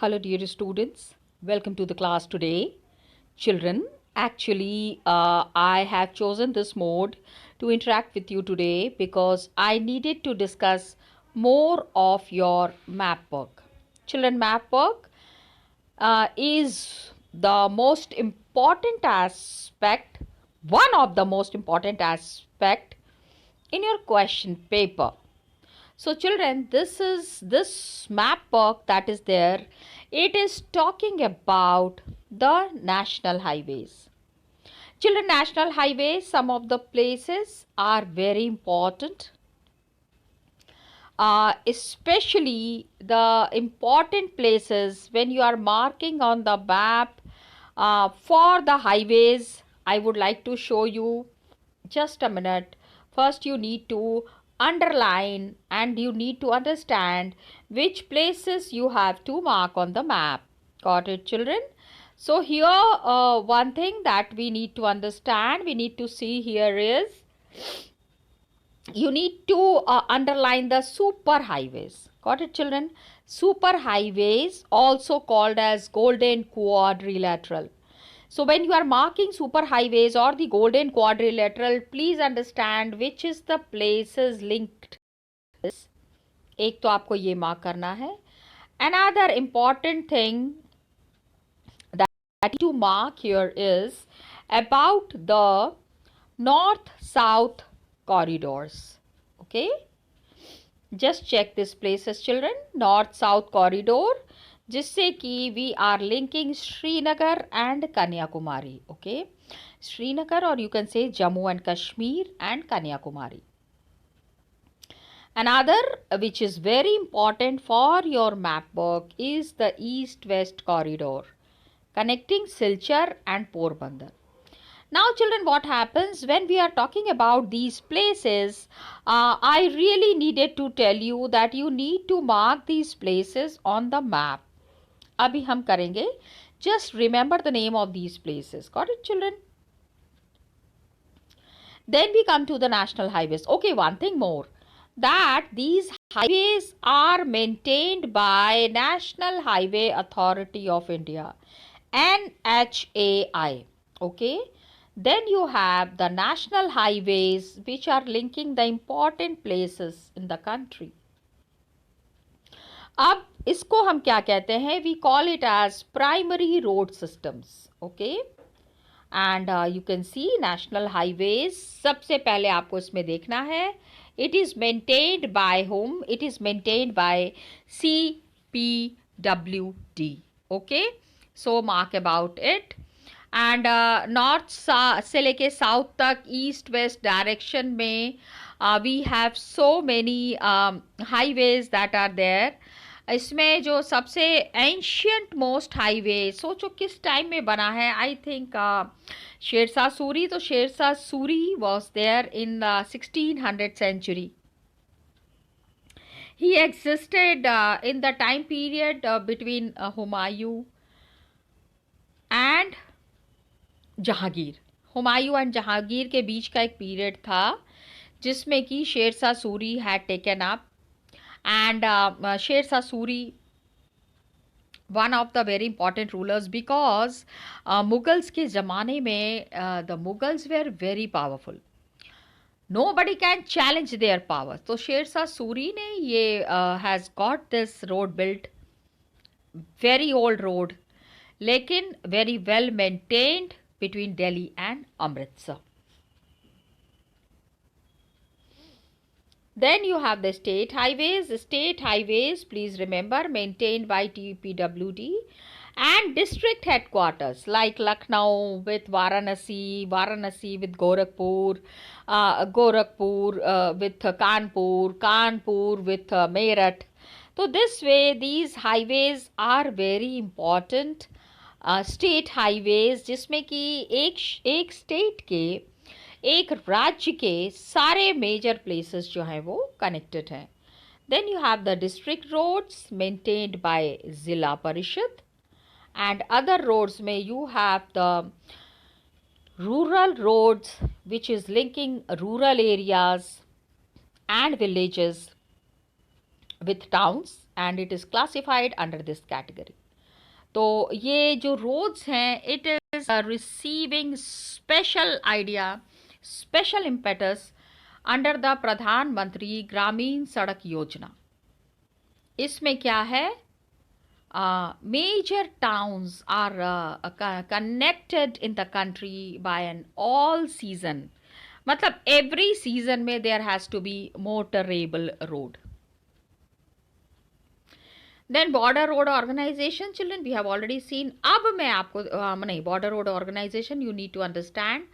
Hello, dear students. Welcome to the class today. Children, actually, I have chosen this mode to interact with you today because I needed to discuss more of your map work. Children, map work is the most important aspect, one of the most important aspect in your question paper. So children, this map work that is there. It is talking about the national highways. Children, national highways, some of the places are very important. Especially the important places when you are marking on the map for the highways. I would like to show you just a minute. First you need to underline and you need to understand which places you have to mark on the map. Got it, children? So here one thing that we need to understand, we need to see here is you need to underline the super highways. Got it, children? Super highways, also called as golden quadrilateral. So when you are marking super highways or the golden quadrilateral, please understand which is the places linked. एक तो आपको ये mark करना है. Another important thing that to mark here is about the north-south corridors. Okay, just check this places, children. North-south corridor, जिससे कि we are linking Srinagar and Kanyakumari. Okay, Srinagar, or you can say Jammu and Kashmir and Kanyakumari. Another which is very important for your map work is the east-west corridor connecting Silchar and Porbandar. Now children, what happens when we are talking about these places, I really needed to tell you that you need to mark these places on the map. अभी हम करेंगे. Just remember the name of these places. Got it, children? Then we come to the national highways. Okay, one thing more, that these highways are maintained by National Highway Authority of India, NHAI. Okay, then you have the national highways which are linking the important places in the country. अब इसको हम क्या कहते हैं? We call it as primary road systems. Okay, and you can see national highways. सबसे पहले आपको इसमें देखना है, it is maintained by whom? It is maintained by CPWD. Okay, so mark about it. And north से लेके south तक east west direction में we have so many highways that are there. इसमें जो सबसे एंशियंट मोस्ट हाईवे, सोचो किस time में बना है. I think Sher Shah Suri. तो Sher Shah Suri was there in the 1600 century. He existed in the time period between Humayun and Jahangir. Humayun and Jahangir के बीच का एक पीरियड था जिसमें कि Sher Shah Suri had taken up. And Sher Shah Suri, one of the very important rulers, because Mughals के ज़माने में the Mughals were very powerful. Nobody can challenge their power. तो शेरशाह सूरी ने ये has got this road built, very old road, लेकिन very well maintained between Delhi and Amritsar. Then you have the state highways. State highways, please remember, maintained by TPWD, and district headquarters like Lucknow with Varanasi, Varanasi with Gorakhpur, Gorakhpur with Kanpur, Kanpur with Meerut. So this way these highways are very important. State highways, जिसमें कि एक state के, एक राज्य के सारे major places जो हैं वो कनेक्टेड हैं. Then you have the district roads maintained by Zila Parishad, and other roads में you have the rural roads which is linking rural areas and villages with towns, and it is classified under this category. तो ये जो roads हैं, it is receiving special idea, special impetus under the प्रधानमंत्री ग्रामीण सड़क योजना। इसमें क्या है, major towns are connected in the country by an all season, मतलब every season में there has to be motorable road. Then border road organization, children, we have already seen. अब मैं आपको नहीं, border road organization you need to understand.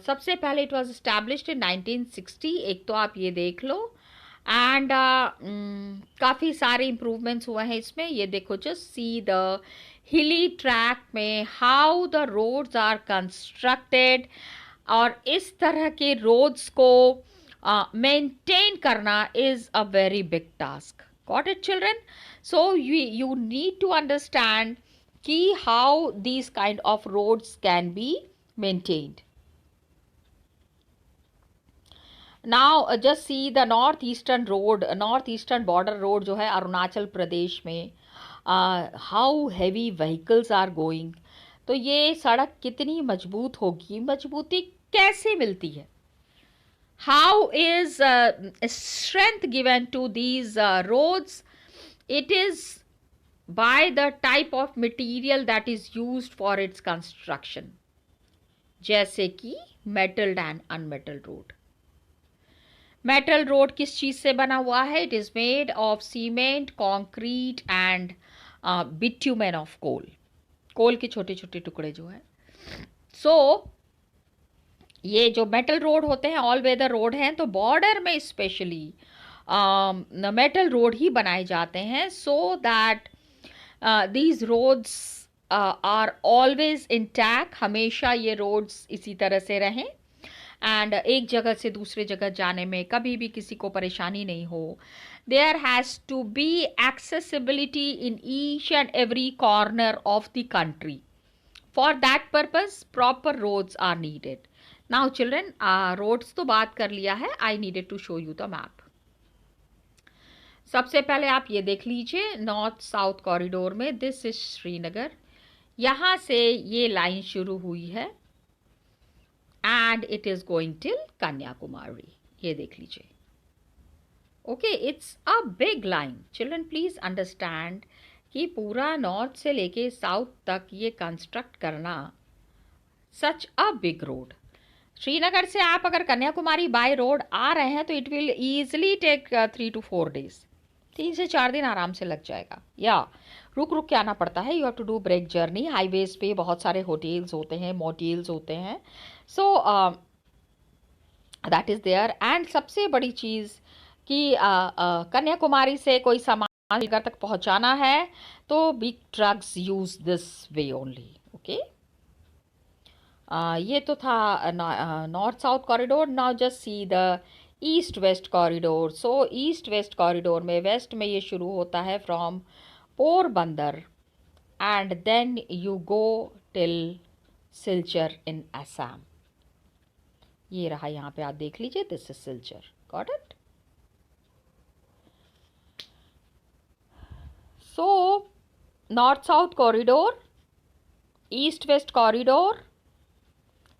सबसे पहले it was established in 1960, एक तो आप ये देख लो, एंड काफ़ी सारे इम्प्रूवमेंट्स हुए हैं इसमें। ये देखो, just see the hilly track में how the roads are constructed, और इस तरह के रोड्स को मेंटेन करना is a very big task. Got it children? So you need to understand कि how these kind of roads can be maintained. Now just see the northeastern road, northeastern border road जो है अरुणाचल प्रदेश में, how heavy vehicles are going. तो ये सड़क कितनी मजबूत होगी, मजबूती कैसे मिलती है? How is strength given to these roads? It is by the type of material that is used for its construction, जैसे कि metal and unmetal road. Metal road किस चीज़ से बना हुआ है? It is made of cement, concrete and bitumen of coal, coal के छोटे छोटे टुकड़े जो है। सो ये जो मेटल रोड होते हैं ऑल वेदर रोड हैं, तो बॉर्डर में स्पेशली मेटल रोड ही बनाए जाते हैं, so that these roads are always intact, हमेशा ये रोड्स इसी तरह से रहें, एंड एक जगह से दूसरे जगह जाने में कभी भी किसी को परेशानी नहीं हो। There has to be accessibility in each and every corner of the country. For that purpose proper roads are needed. Now children, roads तो बात कर लिया है, I needed to show you the map. सबसे पहले आप ये देख लीजिए, नॉर्थ साउथ कॉरिडोर में दिस इज श्रीनगर, यहाँ से ये लाइन शुरू हुई है and it is going till Kanyakumari. ये देख लीजिए। Okay, it's a big line. Children, please understand कि पूरा नॉर्थ से लेके साउथ तक ये कंस्ट्रक्ट करना सच अ बिग रोड। श्रीनगर से आप अगर कन्याकुमारी बाय रोड आ रहे हैं तो it will easily take 3 to 4 days, 3 से 4 दिन आराम से लग जाएगा, या रुक रुक के आना पड़ता है। You have to do break journey. Highways पे बहुत सारे होटल्स होते हैं, मोटेल्स होते हैं, so that is there. And सबसे बड़ी चीज़ कि कन्याकुमारी से कोई सामान लेकर तक पहुंचाना है तो big trucks use this way only. Okay, ये तो था north south corridor. Now just see the east west corridor. So east west corridor में वेस्ट में ये शुरू होता है from Porbandar and then you go till Silchar in Assam. ये रहा, यहाँ पे आप देख लीजिए, this is Silchar. Got it? So north south corridor, east west corridor,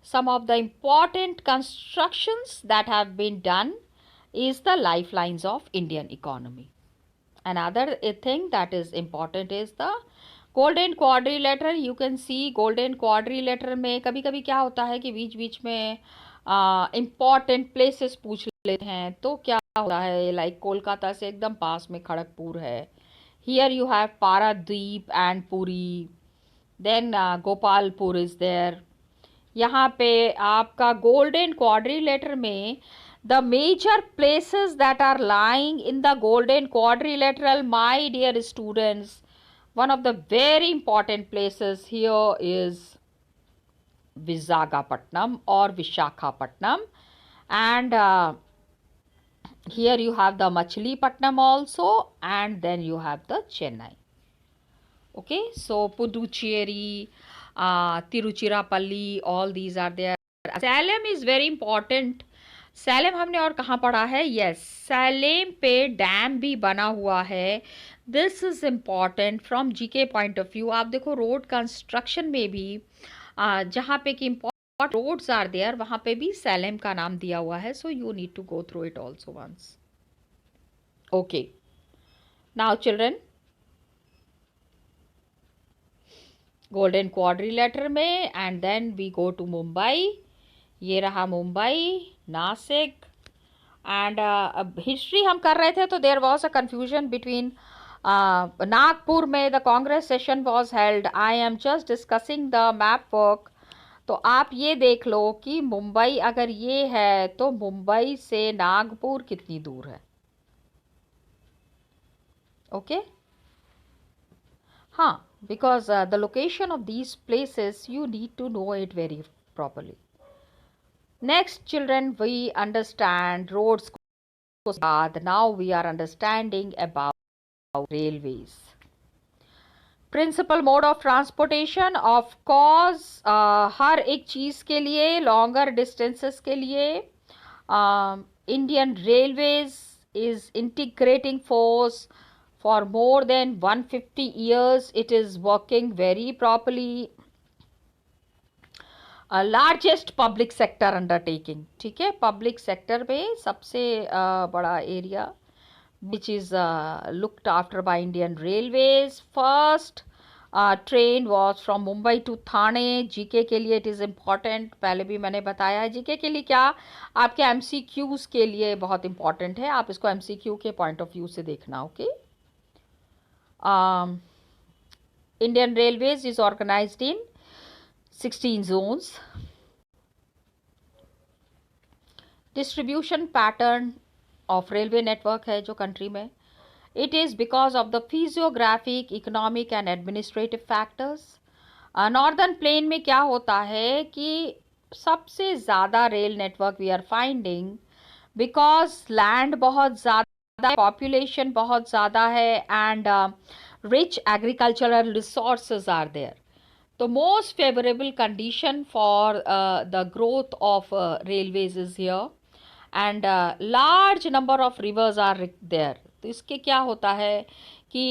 some of the important constructions that have been done is the lifelines of Indian economy. Another thing that is important is the golden quadrilateral. You can see golden quadrilateral में कभी कभी क्या होता है कि बीच बीच में important places पूछ लेते हैं, तो क्या होता है, लाइक कोलकाता से एकदम पास में खड़गपुर है, here you have Paradip and Puri, then Gopalpur is there. यहाँ पे आपका गोल्डन क्वाड्रिलेटर में the major places that are lying in the golden quadrilateral, my dear students, one of the very important places here is Visakhapatnam और Visakhapatnam, and here you have the Machilipatnam also, and then you have the Chennai. Okay, so Puducherry, Tiruchirappalli, all these are there. Salem is very important. सैलेम हमने और कहाँ पढ़ा है? Yes, सैलेम पे dam भी बना हुआ है। This is important from GK point of view. आप देखो रोड कंस्ट्रक्शन में भी जहाँ पे कि इम्पॉर्टेंट रोड्स आर देयर वहाँ पे भी सैलेम का नाम दिया हुआ है। So you need to go through it also once. Okay, now children, golden quadrilateral में and then we go to Mumbai. ये रहा मुंबई, नासिक एंड अब हिस्ट्री हम कर रहे थे तो there was a confusion between Nagpur में the Congress session was held. I am just discussing the map work. तो आप ये देख लो कि मुंबई अगर ये है तो मुंबई से नागपुर कितनी दूर है। ओके हाँ, because the location of these places you need to know it very properly. Next children, we understand roads. Now we are understanding about railways. Principal mode of transportation, of course हर एक चीज़ के लिए, longer distances के लिए Indian railways is integrating force for more than 150 years. It is working very properly. Largest public sector undertaking, ठीक है, public sector में सबसे बड़ा area which is looked after by Indian Railways. First train was from Mumbai to Thane. GK के लिए it is important, पहले भी मैंने बताया है। जीके के लिए क्या, आपके एमसीक्यूज के लिए बहुत इंपॉर्टेंट है, आप इसको एमसीक्यू के पॉइंट ऑफ व्यू से देखना। Okay Indian Railways is organized in 16 zones. Distribution pattern of railway network है जो country में, it is because of the physiographic, economic and administrative factors. Northern plain में क्या होता है कि सबसे ज़्यादा rail network we are finding because land बहुत ज़्यादा, पॉपुलेशन बहुत ज़्यादा है and rich agricultural resources are there. The most favorable condition for the growth of railways is here and large number of rivers are there. तो इसके क्या होता है कि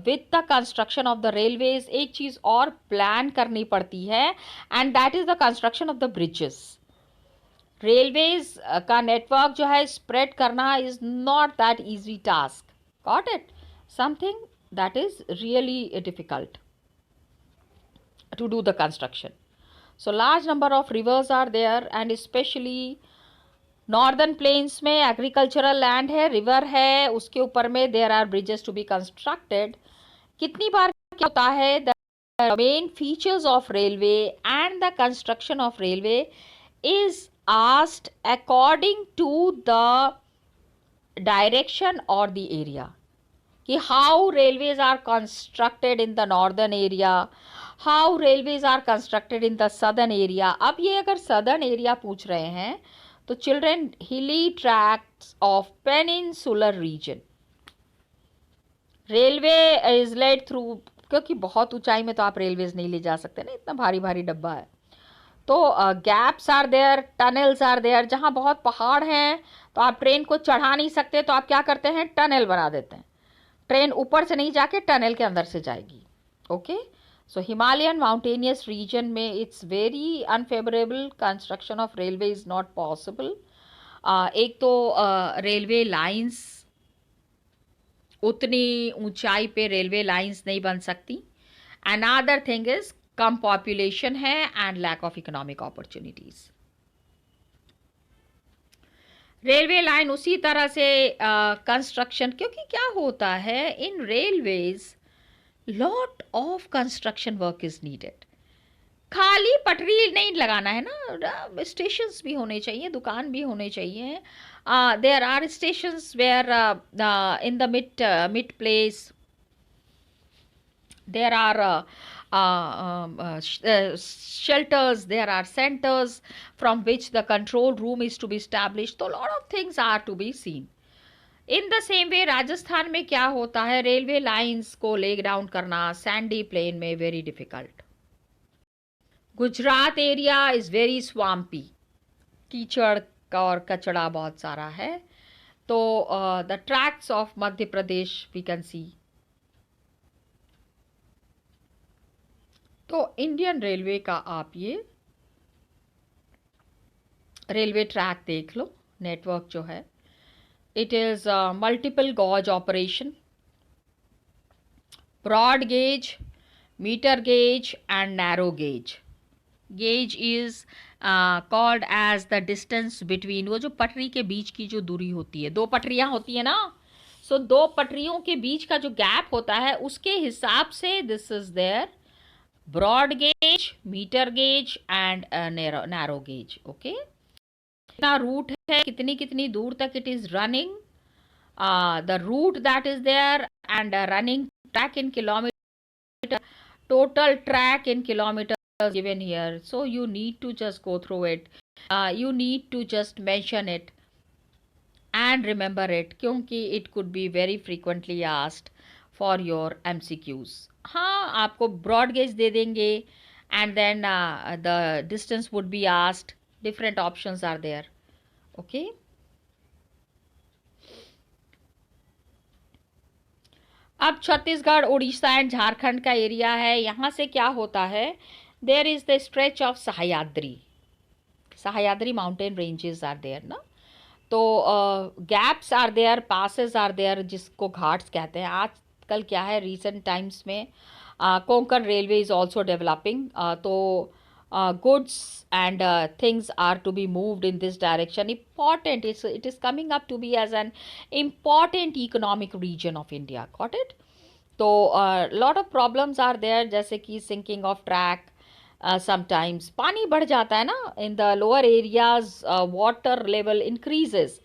with the construction of the railways एक चीज़ और प्लान करनी पड़ती है and that is the construction of the bridges. Railways का नेटवर्क जो है स्प्रेड करना is not that easy task. Got it? Something that is really difficult to do the construction. So large number of rivers are there and especially northern plains में agricultural land है, river है, उसके ऊपर में there are bridges to be constructed. कितनी बार क्या होता है, the main features of railway and the construction of railway is asked according to the direction or the area. कि how railways are constructed in the northern area, how railways are constructed in the southern area. अब ये अगर southern area पूछ रहे हैं तो children, hilly tracts of peninsular region, railway is led through, क्योंकि बहुत ऊंचाई में तो आप रेलवेज नहीं ले जा सकते ना, इतना भारी भारी डब्बा है. तो gaps are there, tunnels are there, जहाँ बहुत पहाड़ हैं तो आप ट्रेन को चढ़ा नहीं सकते तो आप क्या करते हैं, टनल बना देते हैं. ट्रेन ऊपर से नहीं जाके टनल के अंदर से जाएगी. ओके, सो हिमालयन माउंटेनियस रीजन में it's very unfavourable, construction of railway is not possible. एक तो रेलवे लाइंस, उतनी ऊंचाई पे रेलवे लाइंस नहीं बन सकती. Another thing is come population है and lack of economic opportunities. Railway line उसी तरह से कंस्ट्रक्शन, क्योंकि क्या होता है in railways lot of construction work is needed. खाली पटरी नहीं लगाना है ना, स्टेशंस भी होने चाहिए, दुकान भी होने चाहिए. There are stations where in the mid place there are shelters, there are centers from which the control room is to be established. So a lot of things are to be seen. In the same way Rajasthan में क्या होता है, railway lines को lay down करना sandy plain में very difficult. Gujarat area is very swampy, कीचड़ और कचड़ा बहुत सारा है। तो the tracks of Madhya Pradesh we can see. तो इंडियन रेलवे का आप ये रेलवे ट्रैक देख लो, नेटवर्क जो है, it is multiple gauge operation, broad gauge, metre gauge and narrow gauge. Gauge is called as the distance between, वो जो पटरी के बीच की जो दूरी होती है, दो पटरियां होती है ना, सो दो पटरियों के बीच का जो गैप होता है उसके हिसाब से this is there broad gauge, metre gauge and narrow gauge. Okay, कितना रूट है, कितनी कितनी दूर तक it is running, the route that is there and running track in kilometre, total track in kilometers given here, so you need to just go through it, you need to just mention it and remember it, क्योंकि it could be very frequently asked for your MCQs। हाँ, आपको broad gauge दे देंगे and then the distance would be asked, different options are there। okay, अब Chhattisgarh, Orissa and Jharkhand का area है। यहाँ से क्या होता है, there is the stretch of Sahyadri, Sahyadri mountain ranges are there ना, तो gaps are there, passes are there, जिसको घाट्स कहते हैं। आजकल क्या है, रिसेंट टाइम्स में Konkan railway is also developing, तो goods and things are to be moved in this direction, important, it is coming up to be as an important economic region of India, got it। तो lot of problems are there, जैसे कि sinking of track, sometimes पानी बढ़ जाता है ना, in the lower areas water level increases,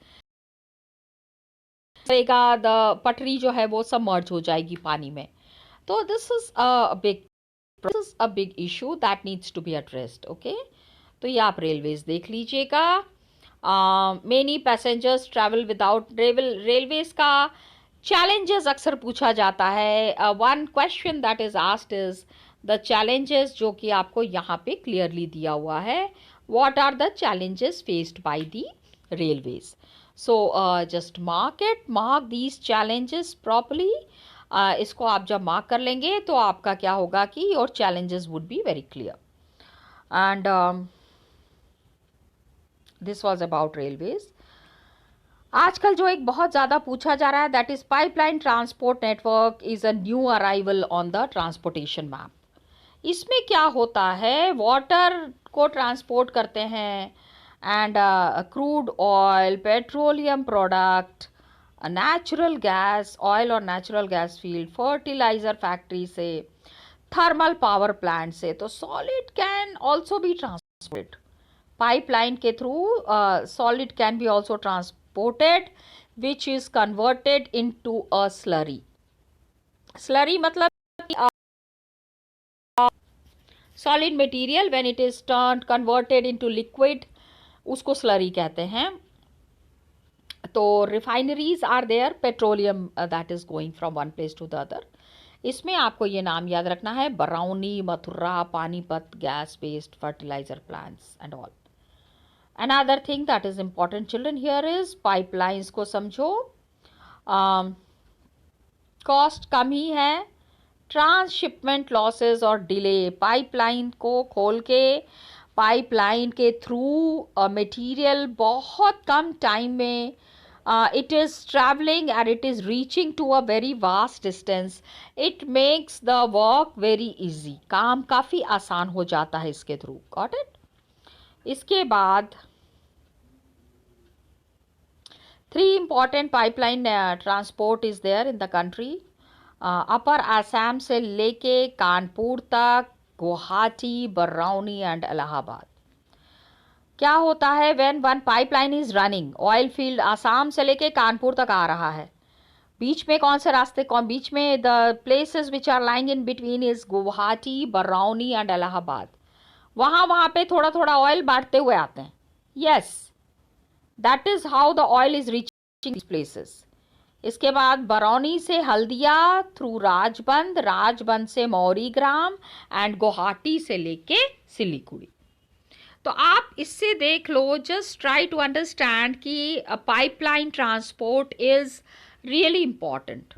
the पटरी जो है वो submerge हो जाएगी पानी में। तो this is a big issue that needs to be addressed। okay, तो ये आप रेलवेज देख लीजिएगा। Many passengers travel without railways का चैलेंजेस अक्सर पूछा जाता है। One question that is asked is the challenges, जो कि आपको यहाँ पे क्लियरली दिया हुआ है, what are the challenges faced by the railways. So just mark these challenges properly. इसको आप जब मार्क कर लेंगे तो आपका क्या होगा कि your challenges would be very clear. And this was about railways. आजकल जो एक बहुत ज़्यादा पूछा जा रहा है, that is pipeline transport network is a new arrival on the transportation map. इसमें क्या होता है, वाटर को ट्रांसपोर्ट करते हैं and crude oil, petroleum product, natural gas, oil और natural gas field, fertiliser factory से, थर्मल पावर प्लांट से, तो solid can also be transported pipeline के through. Solid can be also transported which is converted into a slurry. Slurry मतलब solid material when it is turned converted into liquid, उसको slurry कहते हैं। तो refineries are there, petroleum that is going from one place to the other. इसमें आपको ये नाम याद रखना है, Barauni, Mathura, Panipat gas based fertiliser plants and all. Another thing that is important children here is pipelines को समझो, कॉस्ट कम ही है, ट्रांसशिपमेंट लॉसेस और डिले, पाइपलाइन को खोल के पाइपलाइन के थ्रू मटेरियल बहुत कम टाइम में it is traveling and it is reaching to a very vast distance, it makes the work very easy, काम काफ़ी आसान हो जाता है इसके थ्रू, got it। इसके बाद 3 important pipeline transport is there in the country, अपर आसाम से लेके कानपुर तक, गुवाहाटी, बरौनी एंड इलाहाबाद। क्या होता है, when one pipeline is running, oil field Assam से लेके कानपुर तक आ रहा है, बीच में कौन से रास्ते, कौन बीच में, the places which are lying in between is Guwahati, Barauni and Allahabad. वहाँ पे थोड़ा थोड़ा ऑयल बांटते हुए आते हैं, yes, that is how the oil is reaching this places. इसके बाद बरौनी से हल्दिया थ्रू राजबंद, राजबंद से मौरीग्राम एंड गुवाहाटी से लेके सिलीगुड़ी। तो आप इससे देख लो, जस्ट ट्राई टू अंडरस्टैंड कि pipeline transport is really important.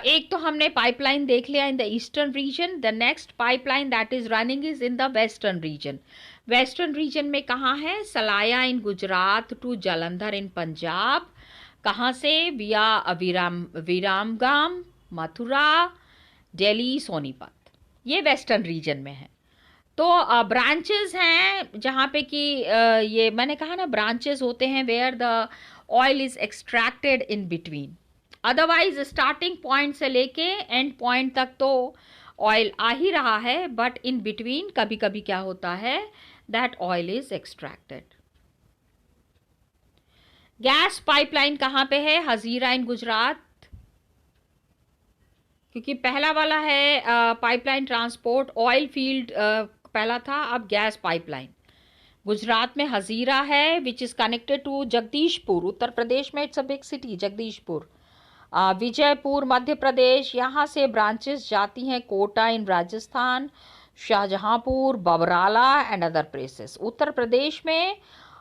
एक तो हमने पाइपलाइन देख लिया in the eastern region, the next pipeline that is running is in the western region. Western region में कहाँ है? सलाया इन गुजरात टू जालंधर इन पंजाब। कहाँ से? विया विरामगाम, मथुरा, दिल्ली, सोनीपत। ये वेस्टर्न रीजन में है। तो ब्रांचेस हैं जहाँ पे कि ये मैंने कहा ना, ब्रांचेस होते हैं where the oil is extracted in between. Otherwise starting point से लेके एंड पॉइंट तक तो ऑयल आ ही रहा है, बट इन बिटवीन कभी कभी क्या होता है, that oil is extracted. Gas pipeline कहाँ पे है? हजीरा इन गुजरात, क्योंकि पहला वाला है पाइपलाइन ट्रांसपोर्ट, ऑयल फील्ड पहला था, अब गैस पाइपलाइन। गुजरात में हजीरा है which is connected to Jagdishpur, Uttar Pradesh में it's a big city Jagdishpur. Vijaypur Madhya Pradesh, यहाँ से ब्रांचेस जाती हैं Kota in Rajasthan, Shahjahanpur, Babrala and other places. Uttar Pradesh में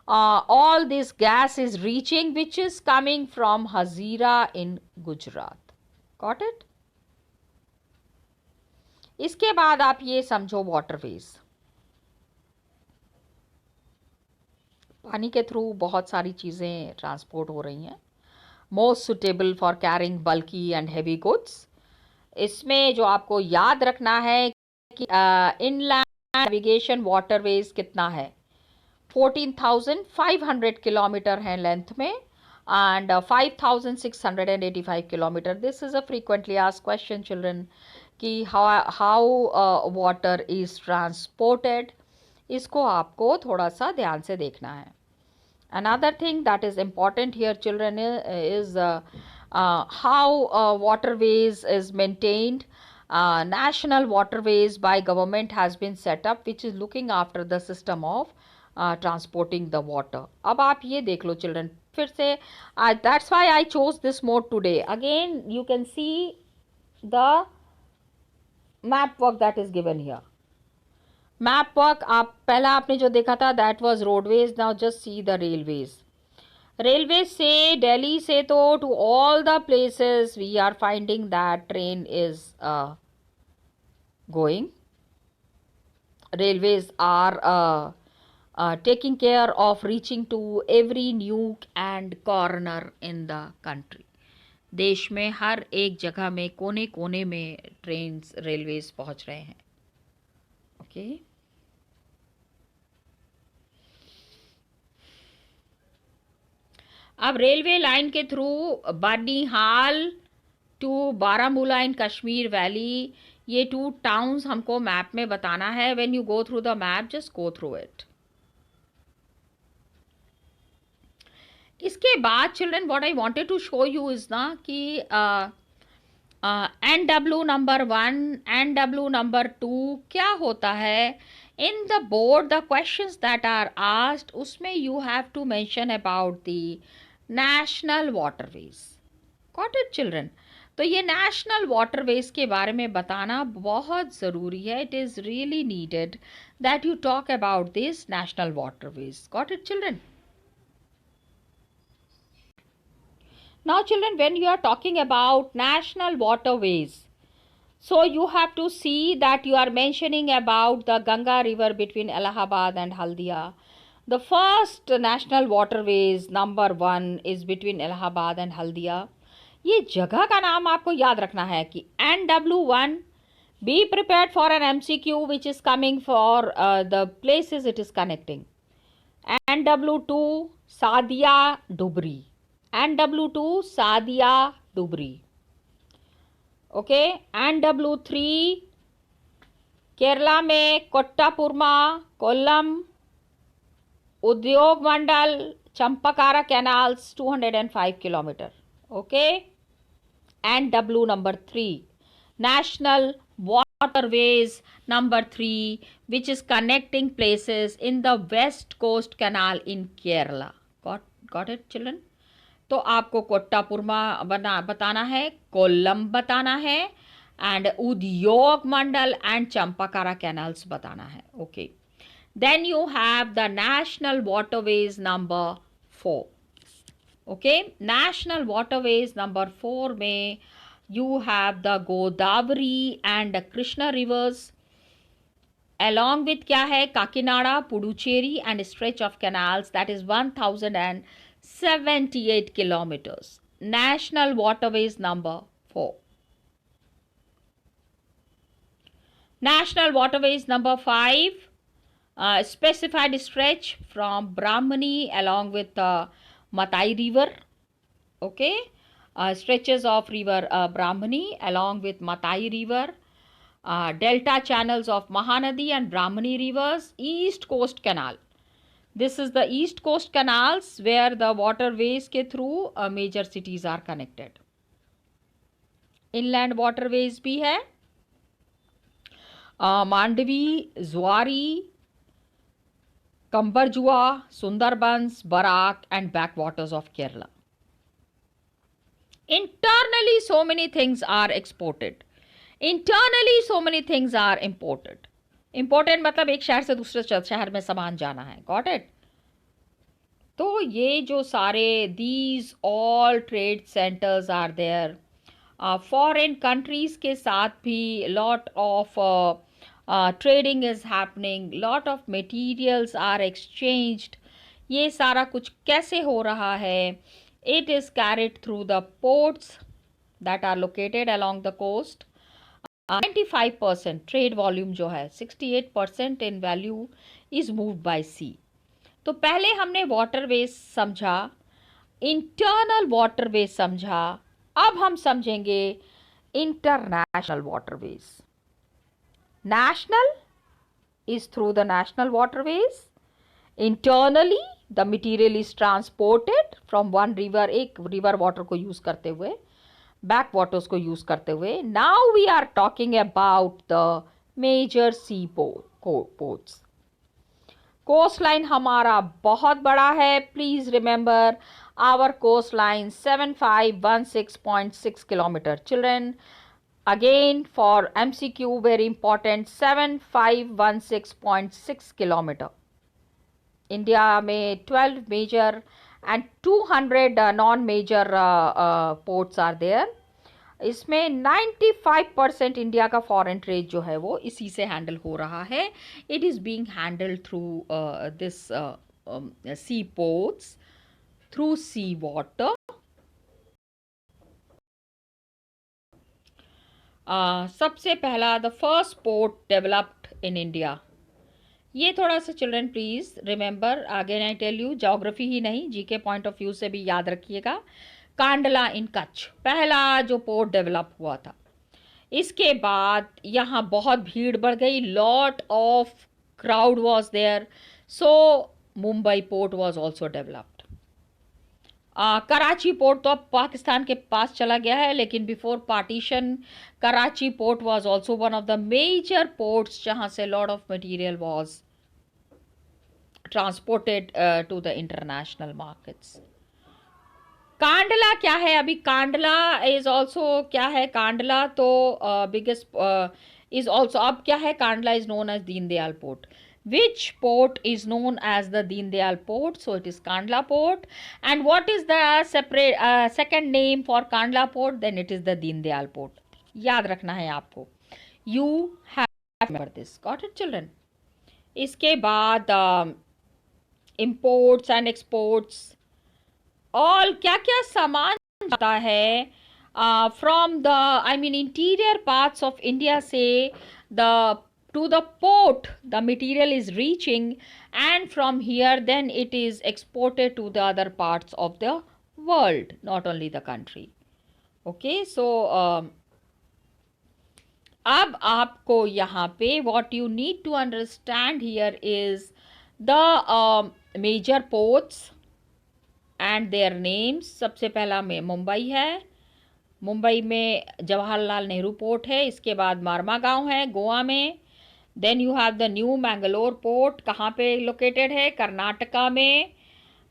all this gas is reaching which is coming from Hazira in Gujarat. Got it? इसके बाद आप ये समझो, वाटरवेज, पानी के थ्रू बहुत सारी चीज़ें ट्रांसपोर्ट हो रही हैं, most suitable for carrying bulky and heavy goods. इसमें जो आपको याद रखना है कि इनलैंड नेविगेशन वाटरवेज कितना है, 14,500 किलोमीटर है लेंथ में and 5,685 kilometre. This is a frequently asked question children कि हाउ वाटर इज ट्रांसपोर्टेड। इसको आपको थोड़ा सा ध्यान से देखना है। Another thing that is important here, children, is how waterways is maintained. National waterways by government has been set up, which is looking after the system of transporting the water. अब आप ये देख लो children, फिर से that's why I chose this mode today. Again, you can see the map work that is given here. Map work, आप पहला आपने जो देखा था that was roadways, now just see the railways. Railways से दिल्ली से तो to all the places we are finding that train is going. Railways are taking care of reaching to every nook and corner in the country. देश में हर एक जगह में, कोने कोने में ट्रेन रेलवेज पहुंच रहे हैं। ओके अब रेलवे लाइन के through Banihal to Baramulla in Kashmir valley, ये 2 टाउन्स हमको मैप में बताना है। When you go through the map, just go through it. इसके बाद children what I wanted to show you is ना कि NW नंबर 1, NW नंबर 2 क्या होता है in the board, the questions that are asked, उसमें you have to mention about the national waterways. Got it children? तो ये national waterways के बारे में बताना बहुत ज़रूरी है। It is really needed that you talk about this national waterways. Got it children? Now children, when you are talking about national waterways, so you have to see that you are mentioning about the Ganga river between Allahabad and Haldia. The first national waterways number 1 is between Allahabad and Haldia. ये जगह का नाम आपको याद रखना है कि NW1, be prepared for an MCQ which is coming for the places it is connecting. NW2 Sadia Dubri, NW2 Sadiya Dhubri. Okay, NW3 Kerala में Kottapuram, Kollam, Udyogamandal, Champakara canals 205 kilometre. Okay, NW number 3 national waterways number 3 which is connecting places in the west coast canal in Kerala. Got it children? तो आपको कोट्टापुरमा बताना है, कोल्लम बताना है and उद्योग मंडल and Champakara canals बताना है। Okay Then you have the national waterways number 4. Okay, national waterways number 4 में you have the Godavari and Krishna rivers, along with क्या है, Kakinada, Puducherry and stretch of canals that is 1078 kilometers. National waterways number 4. National waterways number 5, specified stretch from Brahmani along with Matai river. Okay, stretches of river Brahmani along with Matai river, delta channels of Mahanadi and Brahmani rivers, East Coast Canal. This is the East Coast canals where the waterways के through major cities are connected. Inland waterways भी है, मांडवी, ज्वारी, Kambarjua, Sundarbans, Barak and backwaters of Kerala. Internally so many things are exported. Internally so many things are imported. Imported मतलब एक शहर से दूसरे शहर में सामान जाना है. Got it? तो ये जो सारे these all trade centers are there. Foreign countries के साथ भी lot of trading is happening, lot of materials are exchanged. ये सारा कुछ कैसे हो रहा है? It is carried through the ports that are located along the coast. 95% trade volume जो है, 68% in value is moved by sea. तो पहले हमने waterways समझा, internal waterways समझा, अब हम समझेंगे international waterways. National is through the national waterways. Internally the material is transported from one river, एक river water को use करते हुए, backwaters को use करते हुए. Now we are talking about the major sea ports. Coastline हमारा बहुत बड़ा है. Please remember our coastline 7516.6 kilometer. Children, again for MCQ very important, 7516.6 kilometer. India में 12 major and 200 non-major ports are there. इसमें 95% India का foreign trade जो है वो इसी से हैंडल हो रहा है. It is being handled through this sea ports, through sea water. सबसे पहला the first port developed in India. ये थोड़ा सा children please remember, again I tell you, geography ही नहीं जीके पॉइंट ऑफ व्यू से भी याद रखिएगा. कांडला इन कच्छ पहला जो पोर्ट डेवलप हुआ था. इसके बाद यहाँ बहुत भीड़ बढ़ गई, lot of crowd was there, so Mumbai port was also developed. Karachi port तो अब पाकिस्तान के पास चला गया है, लेकिन before partition Karachi port was also one of the major ports जहाँ से lot of material was transported to the international markets. Kandla क्या है अभी? कांडला इज ऑल्सो क्या है? कांडला तो बिगेस्ट इज ऑल्सो, अब क्या है? Kandla is known as Deendayal port. Which port is known as the Deendayal port? So it is Kandla port. And what is the separate second name for Kandla port? Then it is the Deendayal port. याद रखना है आपको. You have to remember this. Got it, children? इसके बाद imports and exports. All क्या क्या सामान जाता है from the interior parts of India से to the port the material is reaching, and from here then it is exported to the other parts of the world, not only the country. Okay, so अब आपको यहाँ पे what you need to understand here is the major ports and their names. सबसे पहला में मुंबई है. मुंबई में Jawaharlal Nehru port है. इसके बाद मारमा गांव है गोवा में. Then you have the new Mangalore port. कहाँ पे लोकेटेड है? कर्नाटका में.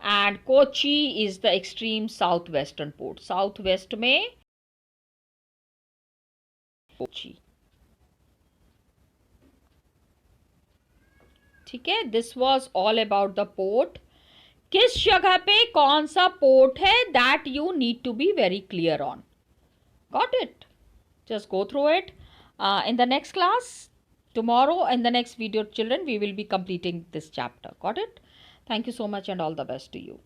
And Kochi is the extreme south western port. South west में कोची. ठीक है, this was all about the port. किस जगह पे कौन सा पोर्ट है, that you need to be very clear on. Got it? Just go through it. In the next class, tomorrow, in the next video, children, we will be completing this chapter. Got it? Thank you so much and all the best to you.